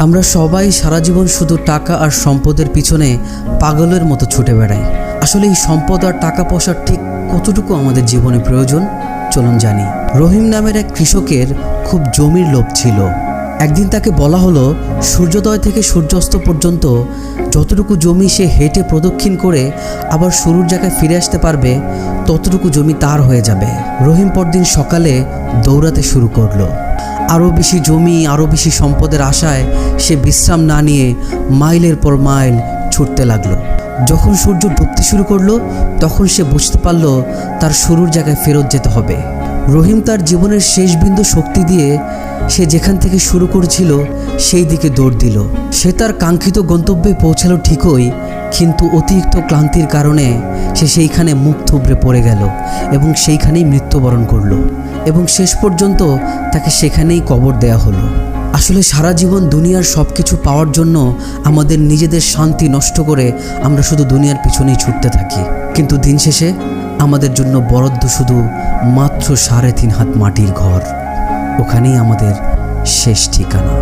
আমরা সবাই সারা জীবন শুধু টাকা আর সম্পদের পিছনে পাগলের মতো ছুটে বেড়াই। আসলে এই সম্পদ আর টাকা পয়সার ঠিক কতটুকু আমাদের জীবনে প্রয়োজন চলুন জানি। রহিম নামের এক কৃষকের খুব জমির লোভ ছিল। একদিন তাকে বলা হলো সূর্যোদয় থেকে সূর্যাস্ত পর্যন্ত যতটুকু জমি সে হেঁটে প্রদক্ষিণ করে আবার শুরুর জায়গায় ফিরে আসতে পারবে ততটুকু জমি তার হয়ে যাবে। রহিম পরদিন সকালে দৌড়াতে শুরু করলো। আরও বেশি জমি, আরও বেশি সম্পদের আশায় সে বিশ্রাম না নিয়ে মাইলের পর মাইল ছুটতে লাগলো। যখন সূর্য ডুবতে শুরু করলো তখন সে বুঝতে পারল তার শুরুর জায়গায় ফেরত যেতে হবে। রহিম তার জীবনের শেষ বিন্দু শক্তি দিয়ে সে যেখান থেকে শুরু করেছিল সেই দিকে দৌড় দিল। সে তার কাঙ্ক্ষিত গন্তব্যে পৌঁছালো ঠিকই, কিন্তু অতিরিক্ত ক্লান্তির কারণে সে সেইখানে মুখ থুবড়ে পড়ে গেল এবং সেইখানেই মৃত্যুবরণ করলো এবং শেষ পর্যন্ত তাকে সেখানেই কবর দেয়া হলো। আসলে সারা জীবন দুনিয়ার সব কিছু পাওয়ার জন্য আমাদের নিজেদের শান্তি নষ্ট করে আমরা শুধু দুনিয়ার পিছনেই ছুটতে থাকি, কিন্তু দিন শেষে আমাদের জন্য বরাদ্দ শুধু মাত্র 3.5 হাত মাটির ঘর। ওখানেই আমাদের শেষ ঠিকানা।